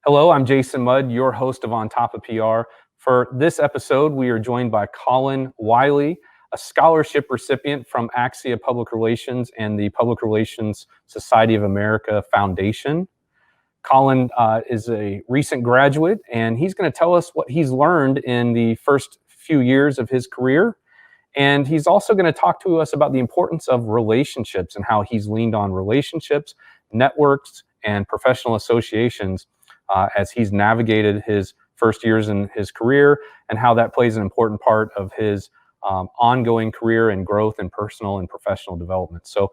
Hello, I'm Jason Mudd, your host of On Top of PR. For this episode, we are joined by Colin Wylie, a scholarship recipient from Axia Public Relations and the Public Relations Society of America Foundation. Colin is a recent graduate, and he's going to tell us what he's learned in the first few years of his career. And he's also going to talk to us about the importance of relationships and how he's leaned on relationships, networks, and professional associations as he's navigated his first years in his career, and how that plays an important part of his ongoing career and growth and personal and professional development. So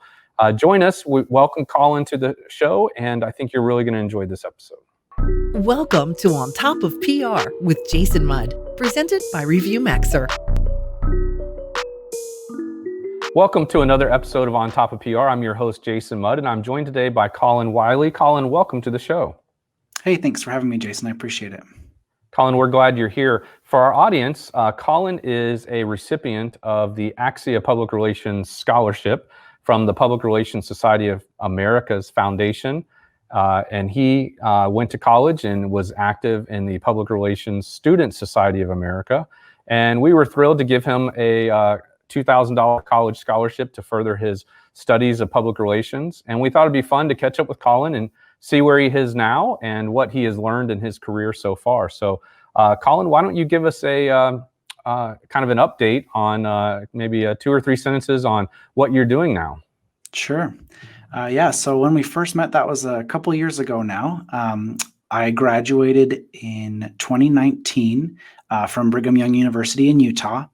join us. We welcome Colin to the show, and I think you're really going to enjoy this episode. Welcome to On Top of PR with Jason Mudd, presented by Reeve Union. Welcome to another episode of On Top of PR. I'm your host, Jason Mudd, and I'm joined today by Colin Wylie. Colin, welcome to the show. Hey, thanks for having me, Jason. I appreciate it. Colin, we're glad you're here. For our audience, Colin is a recipient of the Axia Public Relations Scholarship from the Public Relations Society of America's Foundation. And he went to college and was active in the Public Relations Student Society of America. And we were thrilled to give him a $2,000 college scholarship to further his studies of public relations. And we thought it'd be fun to catch up with Colin and see where he is now and what he has learned in his career so far. So, Colin, why don't you give us a kind of an update on maybe 2 or 3 sentences on what you're doing now? Sure. So when we first met, that was a couple years ago now. I graduated in 2019 from Brigham Young University in Utah.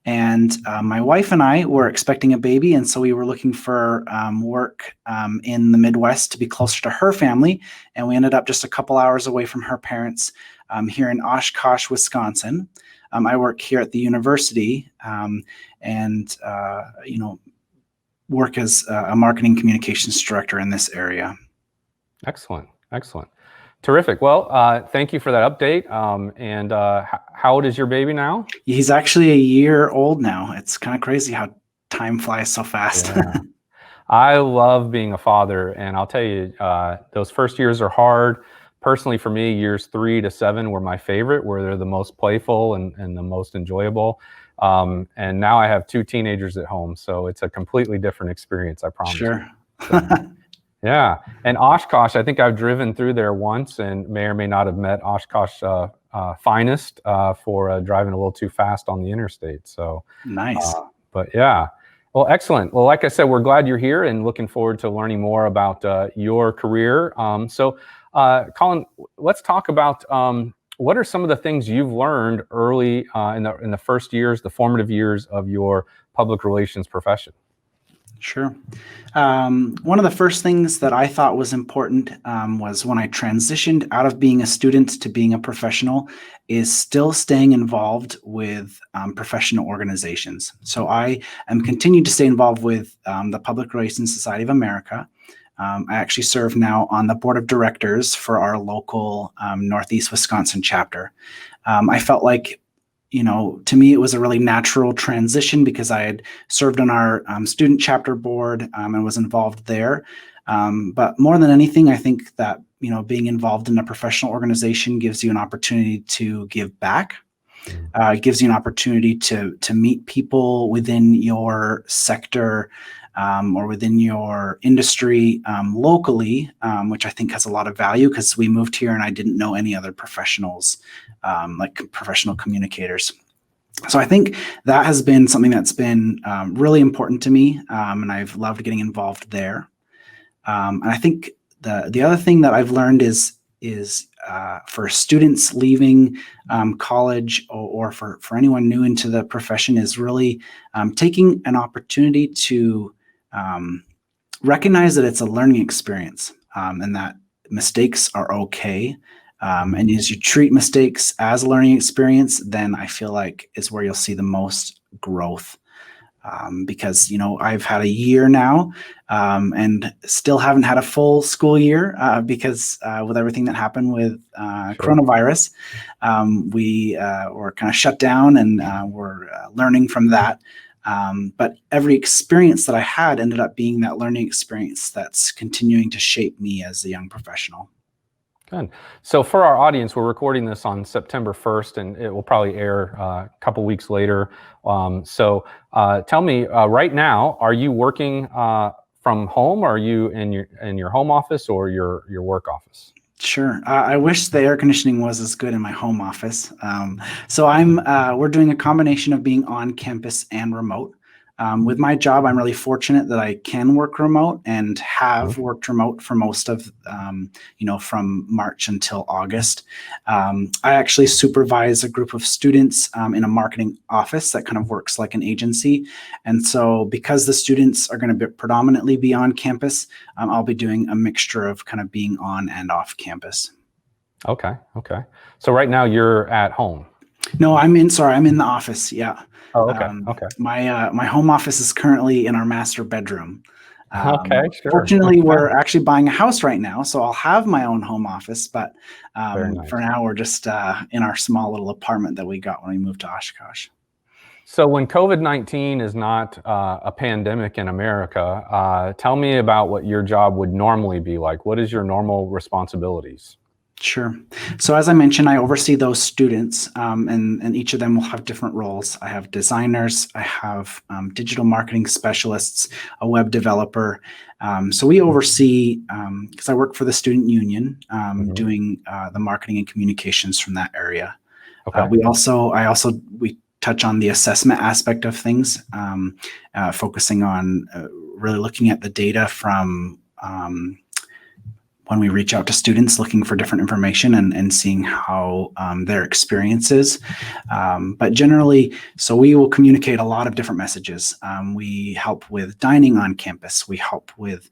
And my wife and I were expecting a baby, and so we were looking for work in the Midwest to be closer to her family. And we ended up just a couple hours away from her parents here in Oshkosh, Wisconsin. I work here at the university and work as a marketing communications director in this area. Excellent. Terrific. Well, thank you for that update. And how old is your baby now? He's actually a year old now. It's kind of crazy how time flies so fast. Yeah. I love being a father, and I'll tell you, those first years are hard. Personally, for me, years 3 to 7 were my favorite, where they're the most playful and the most enjoyable. And now I have 2 teenagers at home, so it's a completely different experience, I promise. Sure. Yeah, and Oshkosh, I think I've driven through there once and may or may not have met Oshkosh finest for driving a little too fast on the interstate. So nice. But yeah, well, excellent. Well, like I said, we're glad you're here and looking forward to learning more about your career. So Colin, let's talk about what are some of the things you've learned early in the first years, the formative years of your public relations profession? Sure. One of the first things that I thought was important was when I transitioned out of being a student to being a professional is still staying involved with professional organizations. So I am continuing to stay involved with the Public Relations Society of America. I actually serve now on the board of directors for our local Northeast Wisconsin chapter. I felt like to me, it was a really natural transition because I had served on our student chapter board and was involved there. But more than anything, I think that, being involved in a professional organization gives you an opportunity to give back. It gives you an opportunity to meet people within your sector or within your industry locally, which I think has a lot of value because we moved here and I didn't know any other professionals, like professional communicators. So I think that has been something that's been really important to me, and I've loved getting involved there. And I think the other thing that I've learned is for students leaving college or for anyone new into the profession is really taking an opportunity to recognize that it's a learning experience and that mistakes are okay. And as you treat mistakes as a learning experience, then I feel like is where you'll see the most growth. Because, I've had a year now and still haven't had a full school year because with everything that happened with coronavirus, we were kind of shut down and we're learning from that. But every experience that I had ended up being that learning experience that's continuing to shape me as a young professional. Good. So for our audience, we're recording this on September 1st, and it will probably air a couple weeks later. Tell me, right now, are you working from home? Or are you in your home office or your work office? Sure. I wish the air conditioning was as good in my home office. We're doing a combination of being on campus and remote. With my job, I'm really fortunate that I can work remote and have worked remote for most of, from March until August. I actually supervise a group of students in a marketing office that kind of works like an agency. And so because the students are going to predominantly be on campus, I'll be doing a mixture of kind of being on and off campus. Okay. So right now you're at home. No, I'm in the office. Yeah. Oh, okay. Okay. My home office is currently in our master bedroom. Okay, sure. Fortunately, we're actually buying a house right now, so I'll have my own home office. But Nice. For now, we're just in our small little apartment that we got when we moved to Oshkosh. So when COVID-19 is not a pandemic in America, tell me about what your job would normally be like. What is your normal responsibilities? Sure. So as I mentioned, I oversee those students, and each of them will have different roles. I have designers, I have digital marketing specialists, a web developer. So we oversee, because I work for the student union, doing the marketing and communications from that area. Okay. We touch on the assessment aspect of things, focusing on really looking at the data from when we reach out to students looking for different information and seeing how their experience is. But generally, so we will communicate a lot of different messages. We help with dining on campus. We help with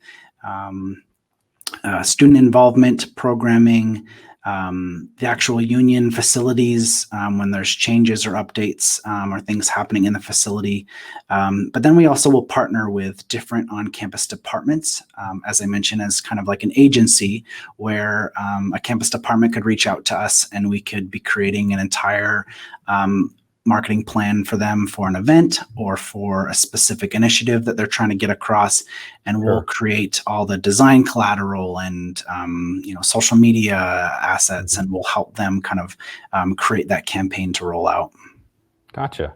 student involvement, programming, the actual union facilities, when there's changes or updates or things happening in the facility. But then we also will partner with different on-campus departments, as I mentioned, as kind of like an agency where a campus department could reach out to us and we could be creating an entire marketing plan for them for an event or for a specific initiative that they're trying to get across. And we'll create all the design collateral and, social media assets, and we'll help them kind of create that campaign to roll out. Gotcha.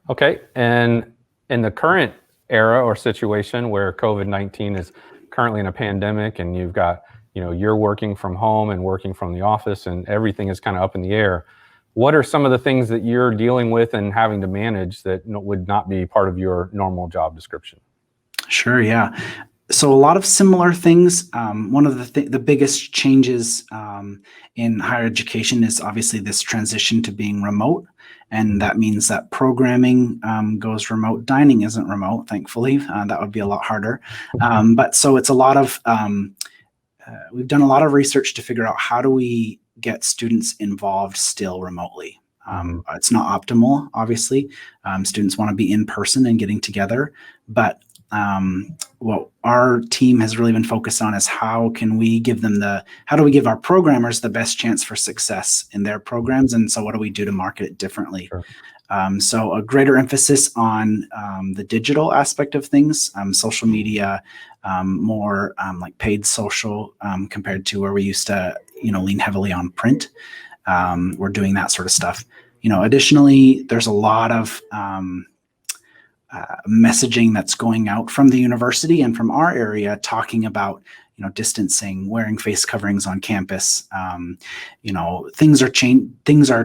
Okay. And in the current era or situation where COVID-19 is currently in a pandemic and you've got, you're working from home and working from the office and everything is kind of up in the air, what are some of the things that you're dealing with and having to manage that would not be part of your normal job description? Sure, yeah. So a lot of similar things. One of the biggest changes in higher education is obviously this transition to being remote. And that means that programming goes remote. Dining isn't remote, thankfully. That would be a lot harder. But so it's a lot of, we've done a lot of research to figure out how do we get students involved still remotely. It's not optimal, obviously. Students want to be in person and getting together, but what our team has really been focused on is how do we give our programmers the best chance for success in their programs? And so what do we do to market it differently? Sure. So a greater emphasis on the digital aspect of things, social media, more like paid social compared to where we used to, lean heavily on print. We're doing that sort of stuff. Additionally, there's a lot of messaging that's going out from the university and from our area talking about, distancing, wearing face coverings on campus. Things are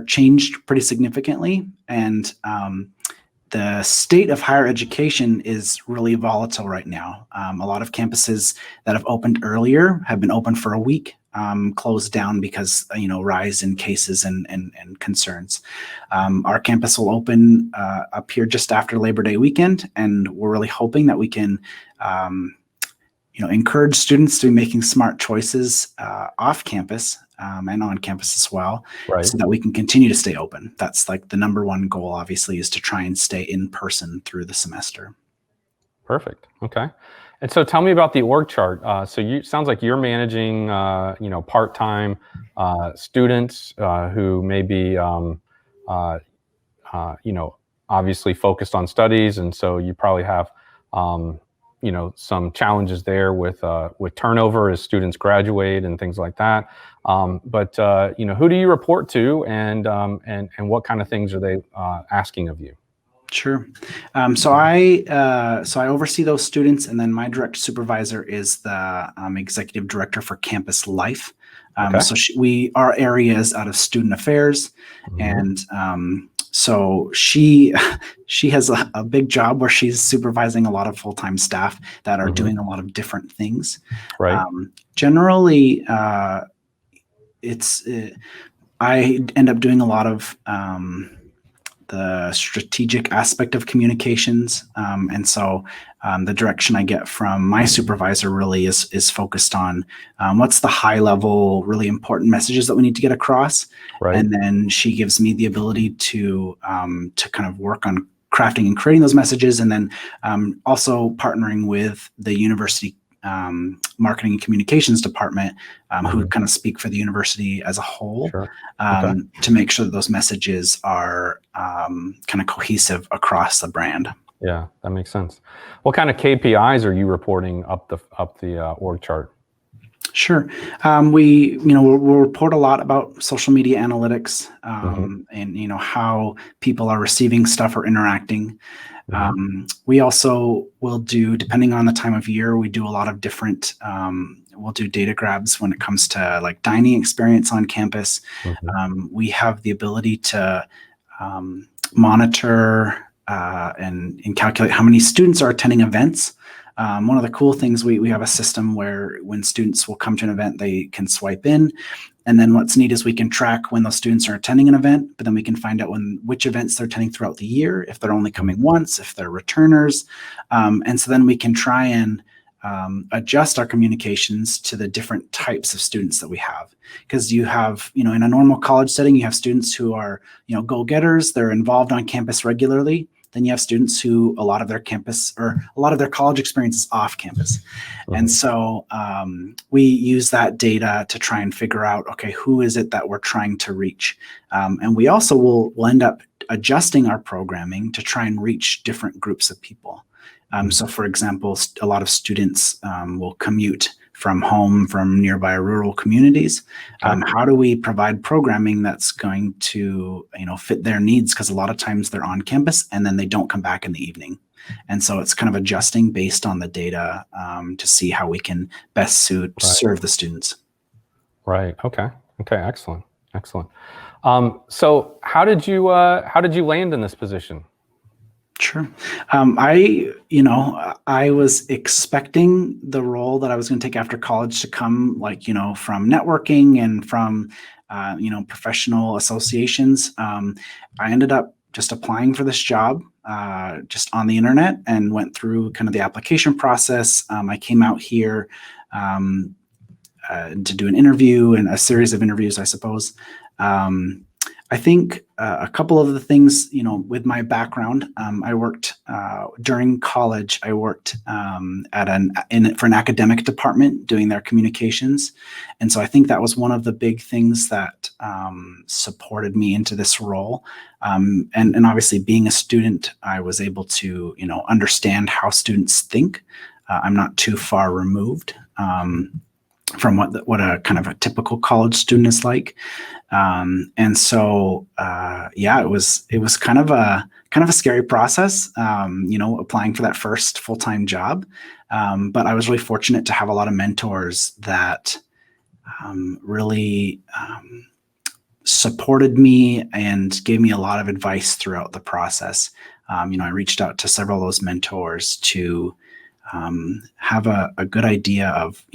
changed pretty significantly, and the state of higher education is really volatile right now. A lot of campuses that have opened earlier have been open for a week, closed down because, rise in cases and concerns. Our campus will open up here just after Labor Day weekend, and we're really hoping that we can encourage students to be making smart choices off campus and on campus as well, Right. so that we can continue to stay open. That's like the number one goal, obviously, is to try and stay in person through the semester. Perfect. Okay. And so tell me about the org chart. So sounds like you're managing, part-time students who may be, obviously focused on studies. And so you probably have, some challenges there with turnover as students graduate and things like that. But who do you report to, and what kind of things are they asking of you? Sure. So I oversee those students, and then my direct supervisor is the executive director for campus life. Okay. So our area is out of student affairs, and so she has a big job where she's supervising a lot of full-time staff that are doing a lot of different things. Right. Generally, I end up doing a lot of the strategic aspect of communications. And so the direction I get from my supervisor really is focused on what's the high level, really important messages that we need to get across. Right. And then she gives me the ability to kind of work on crafting and creating those messages. And then also partnering with the university marketing and communications department, who kind of speak for the university as a whole, Sure. to make sure that those messages are kind of cohesive across the brand. Yeah, that makes sense. What kind of KPIs are you reporting up the org chart? Sure. We'll report a lot about social media analytics, and how people are receiving stuff or interacting. We also will do, depending on the time of year, we do a lot of different, we'll do data grabs when it comes to like dining experience on campus. We have the ability to monitor and calculate how many students are attending events. One of the cool things, we have a system where when students will come to an event, they can swipe in. And then what's neat is we can track when those students are attending an event, but then we can find out which events they're attending throughout the year, if they're only coming once, if they're returners. And so then we can try and adjust our communications to the different types of students that we have. Because you have, in a normal college setting, you have students who are, go-getters, they're involved on campus regularly. Then you have students who a lot of their college experience is off campus. And so we use that data to try and figure out, okay, who is it that we're trying to reach? And we also will end up adjusting our programming to try and reach different groups of people. So for example, a lot of students will commute from home, from nearby rural communities. How do we provide programming that's going to, fit their needs? Because a lot of times they're on campus and then they don't come back in the evening. And so it's kind of adjusting based on the data to see how we can best serve the students. Right. Okay. Excellent. So how did you land in this position? Sure. I was expecting the role that I was going to take after college to come from networking and from, professional associations. I ended up just applying for this job just on the internet and went through kind of the application process. I came out here to do an interview and a series of interviews, I suppose. I think a couple of the things, with my background, I worked during college. I worked for an academic department doing their communications, and so I think that was one of the big things that supported me into this role. And obviously, being a student, I was able to understand how students think. I'm not too far removed from what a kind of a typical college student is like. And so, it was kind of a scary process, applying for that first full-time job. But I was really fortunate to have a lot of mentors that really supported me and gave me a lot of advice throughout the process. I reached out to several of those mentors to have a good idea of,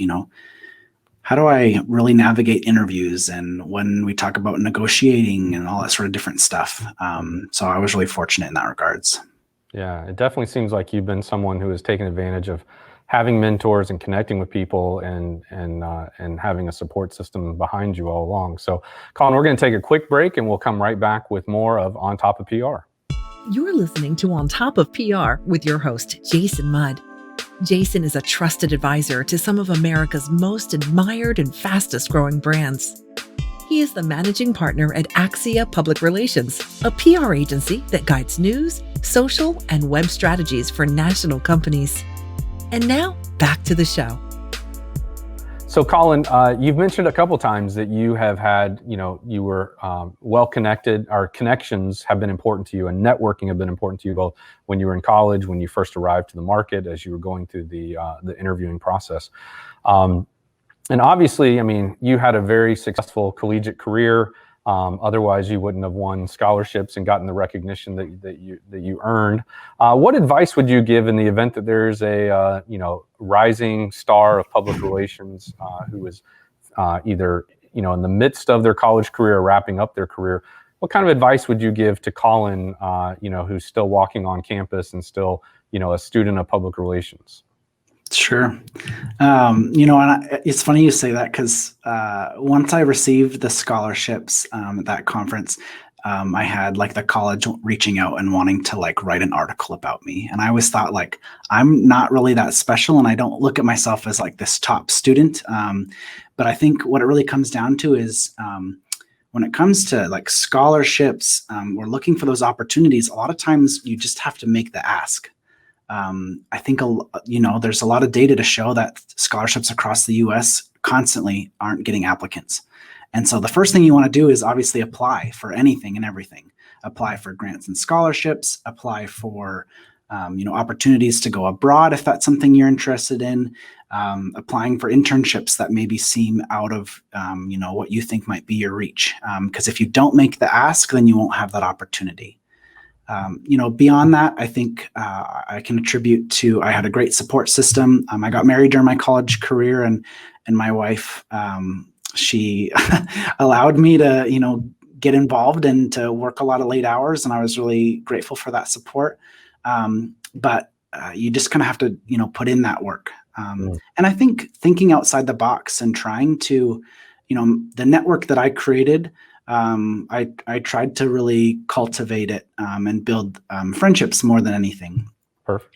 how do I really navigate interviews and when we talk about negotiating and all that sort of different stuff. So I was really fortunate in that regards. Yeah, it definitely seems like you've been someone who has taken advantage of having mentors and connecting with people and having a support system behind you all along. So Colin, we're going to take a quick break and we'll come right back with more of On Top of PR. You're listening to On Top of PR with your host, Jason Mudd. Jason is a trusted advisor to some of America's most admired and fastest growing brands. He is the managing partner at Axia Public Relations, a PR agency that guides news, social, and web strategies for national companies. And now, back to the show. So, Colin, you've mentioned a couple times that you have had, you were well connected. Our connections have been important to you, and networking have been important to you both when you were in college, when you first arrived to the market, as you were going through the interviewing process. And obviously, I mean, you had a very successful collegiate career. Otherwise, you wouldn't have won scholarships and gotten the recognition that you earned. What advice would you give in the event that there's a rising star of public relations who is either in the midst of their college career or wrapping up their career? What kind of advice would you give to Colin, who's still walking on campus and still a student of public relations? Sure. It's funny you say that because once I received the scholarships at that conference, I had like the college reaching out and wanting to like write an article about me. And I always thought like, I'm not really that special and I don't look at myself as like this top student. But I think what it really comes down to is when it comes to like scholarships, or looking for those opportunities, a lot of times you just have to make the ask. I think, there's a lot of data to show that scholarships across the U.S. constantly aren't getting applicants. And so the first thing you want to do is obviously apply for anything and everything. Apply for grants and scholarships, apply for, opportunities to go abroad if that's something you're interested in, applying for internships that maybe seem out of, what you think might be your reach. Because if you don't make the ask, then you won't have that opportunity. Beyond that, I think I can attribute to I had a great support system. I got married during my college career, and my wife, she allowed me to get involved and to work a lot of late hours, and I was really grateful for that support. But you just kind of have to put in that work. And I think thinking outside the box and trying to, the network that I created. I tried to really cultivate it and build friendships more than anything. Perfect.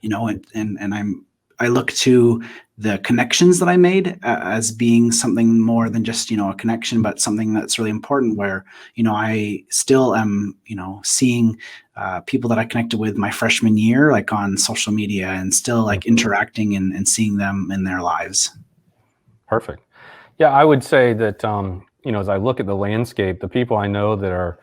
And I look to the connections that I made as being something more than just a connection, but something that's really important. Where I still am seeing people that I connected with my freshman year, like on social media, and still like interacting and seeing them in their lives. Perfect. Yeah, I would say that. As I look at the landscape, the people I know that are,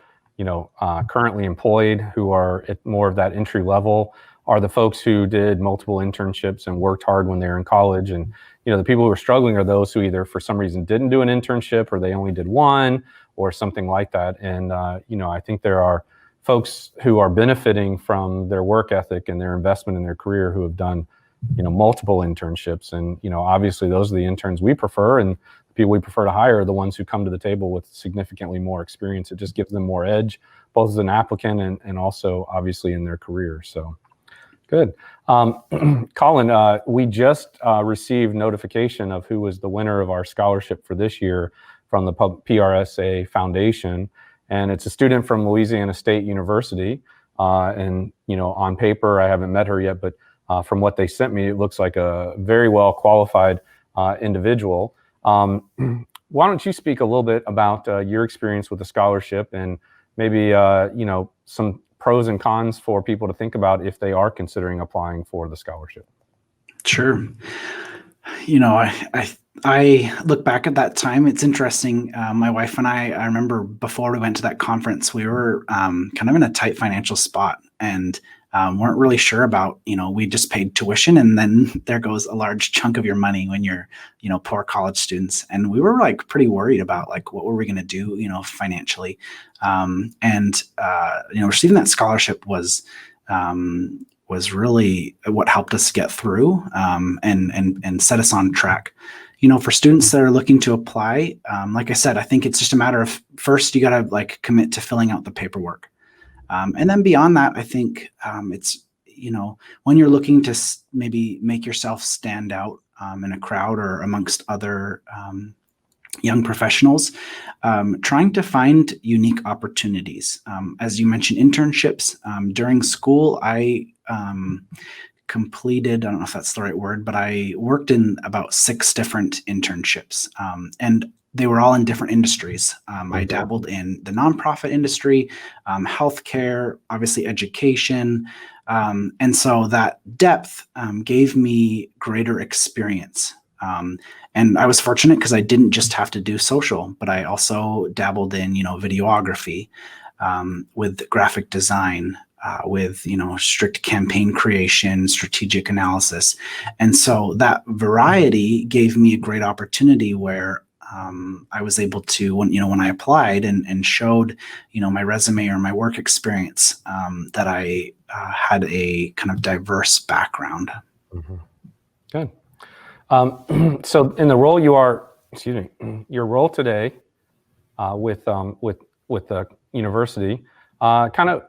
currently employed, who are at more of that entry level, are the folks who did multiple internships and worked hard when they were in college. And, the people who are struggling are those who either for some reason didn't do an internship, or they only did one, or something like that. And, I think there are folks who are benefiting from their work ethic and their investment in their career who have done, multiple internships. And, obviously those are the interns we prefer. And people we prefer to hire are the ones who come to the table with significantly more experience. It just gives them more edge, both as an applicant and also obviously in their career. So good. Colin, we just received notification of who was the winner of our scholarship for this year from the PRSA Foundation. And it's a student from Louisiana State University. And, on paper, I haven't met her yet, but from what they sent me, it looks like a very well qualified individual. Why don't you speak a little bit about your experience with the scholarship and maybe, some pros and cons for people to think about if they are considering applying for the scholarship? Sure. I look back at that time. It's interesting. My wife and I remember before we went to that conference, we were kind of in a tight financial spot and weren't really sure about, we just paid tuition and then there goes a large chunk of your money when you're, poor college students. And we were like pretty worried about like, what were we going to do, financially? Receiving that scholarship was really what helped us get through and set us on track. For students that are looking to apply, like I said, I think it's just a matter of first, you got to like commit to filling out the paperwork. And then beyond that, I think it's, when you're looking to maybe make yourself stand out in a crowd or amongst other young professionals, trying to find unique opportunities. As you mentioned, internships. During school, I completed, I don't know if that's the right word, but I worked in about 6 different internships. And they were all in different industries. I dabbled in the nonprofit industry, healthcare, obviously education. And so that depth gave me greater experience. And I was fortunate because I didn't just have to do social, but I also dabbled in, videography, with graphic design, with, strict campaign creation, strategic analysis. And so that variety gave me a great opportunity where I was able to, when I applied and showed, my resume or my work experience, that I had a kind of diverse background. Mm-hmm. Good. So in the role your role today with the university, kind of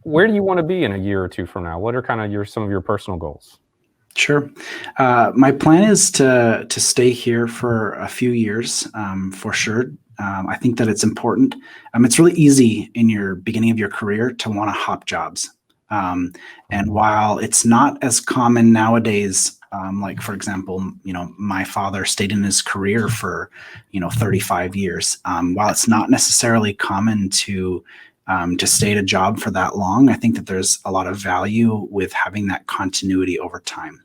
where do you want to be in a year or two from now? What are kind of some of your personal goals? Sure. My plan is to stay here for a few years, for sure. I think that it's important. It's really easy in your beginning of your career to want to hop jobs. And while it's not as common nowadays, like for example, my father stayed in his career for, 35 years. While it's not necessarily common to stay at a job for that long, I think that there's a lot of value with having that continuity over time.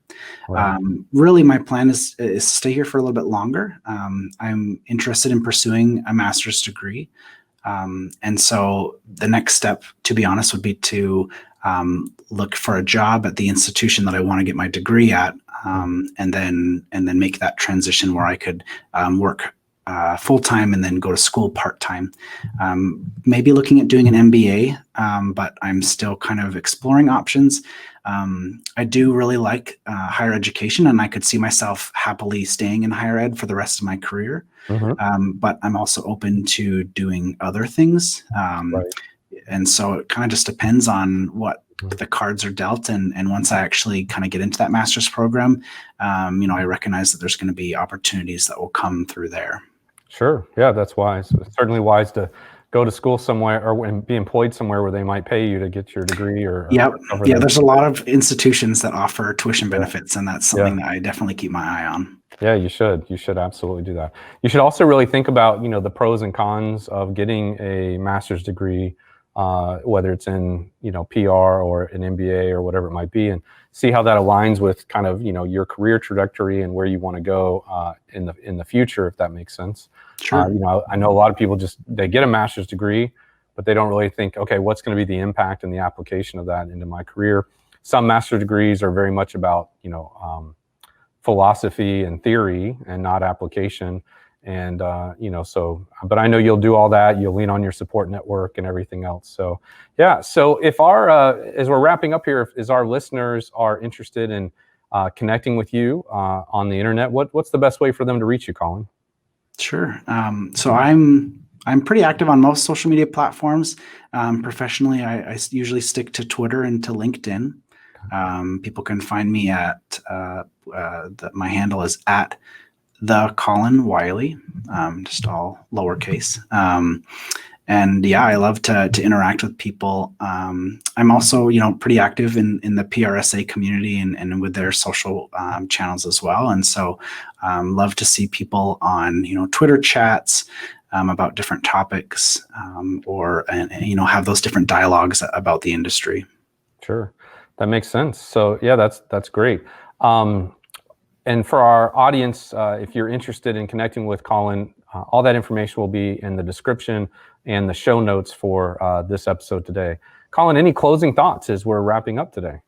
Right. Really, my plan is to stay here for a little bit longer. I'm interested in pursuing a master's degree. And so the next step, to be honest, would be to look for a job at the institution that I want to get my degree at, and then make that transition where I could work full-time and then go to school part-time. Maybe looking at doing an MBA, but I'm still kind of exploring options. I do really like higher education, and I could see myself happily staying in higher ed for the rest of my career. But I'm also open to doing other things. Right. And so it kind of just depends on what the cards are dealt. And once I actually kind of get into that master's program, I recognize that there's going to be opportunities that will come through there. Sure. Yeah, that's wise. It's certainly wise to go to school somewhere or be employed somewhere where they might pay you to get your degree Yeah, there's a lot of institutions that offer tuition benefits, and that's something that I definitely keep my eye on. Yeah, you should. You should absolutely do that. You should also really think about, the pros and cons of getting a master's degree, whether it's in, PR or an MBA or whatever it might be, and see how that aligns with kind of, your career trajectory and where you want to go in the future, if that makes sense. Sure. I know a lot of people they get a master's degree, but they don't really think, okay, what's going to be the impact and the application of that into my career? Some master's degrees are very much about, philosophy and theory and not application. And, but I know you'll do all that. You'll lean on your support network and everything else. So, yeah. So if as we're wrapping up here, if our listeners are interested in connecting with you on the internet, what's the best way for them to reach you, Colin? Sure. So I'm pretty active on most social media platforms. Professionally, I usually stick to Twitter and to LinkedIn. People can find me at my handle is at the Colin Wylie, just all lowercase. And yeah, I love to interact with people. I'm also, pretty active in the PRSA community and with their social channels as well. And so love to see people on, Twitter chats about different topics, or have those different dialogues about the industry. Sure. That makes sense. So yeah, that's great. And for our audience, if you're interested in connecting with Colin, all that information will be in the description and the show notes for this episode today. Colin, any closing thoughts as we're wrapping up today?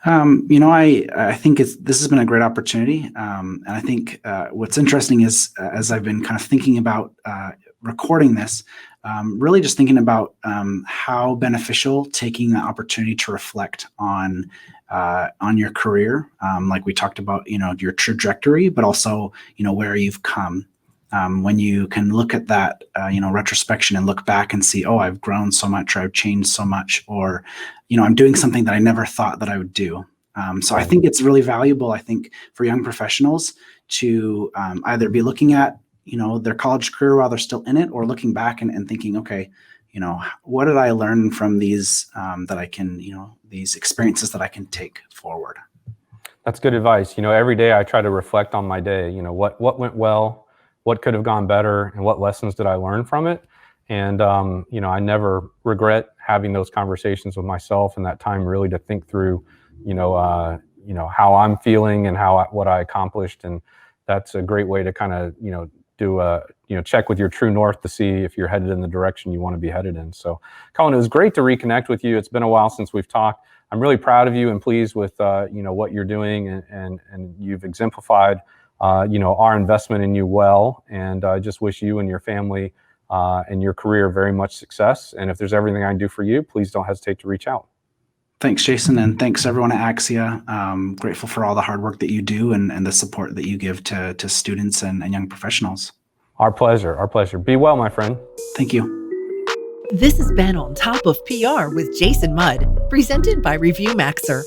I think this has been a great opportunity. And I think what's interesting is, as I've been kind of thinking about recording this, really just thinking about how beneficial taking the opportunity to reflect on your career, like we talked about, your trajectory, but also, where you've come. When you can look at that, retrospection and look back and see, oh, I've grown so much, or I've changed so much, or, I'm doing something that I never thought that I would do. So I think it's really valuable, for young professionals to either be looking at, their college career while they're still in it, or looking back and thinking, okay, what did I learn from these that I can, these experiences that I can take forward. That's good advice. Every day I try to reflect on my day, what went well, what could have gone better and what lessons did I learn from it. And, I never regret having those conversations with myself and that time really to think through, how I'm feeling and what I accomplished. And that's a great way to kind of, do a, check with your true north to see if you're headed in the direction you want to be headed in. So Colin, it was great to reconnect with you. It's been a while since we've talked. I'm really proud of you and pleased with, what you're doing, and you've exemplified, our investment in you well. And I just wish you and your family and your career very much success. And if there's everything I can do for you, please don't hesitate to reach out. Thanks, Jason, and thanks everyone at Axia. Grateful for all the hard work that you do and the support that you give to students and young professionals. Our pleasure. Our pleasure. Be well, my friend. Thank you. This has been On Top of PR with Jason Mudd, presented by Review Maxer.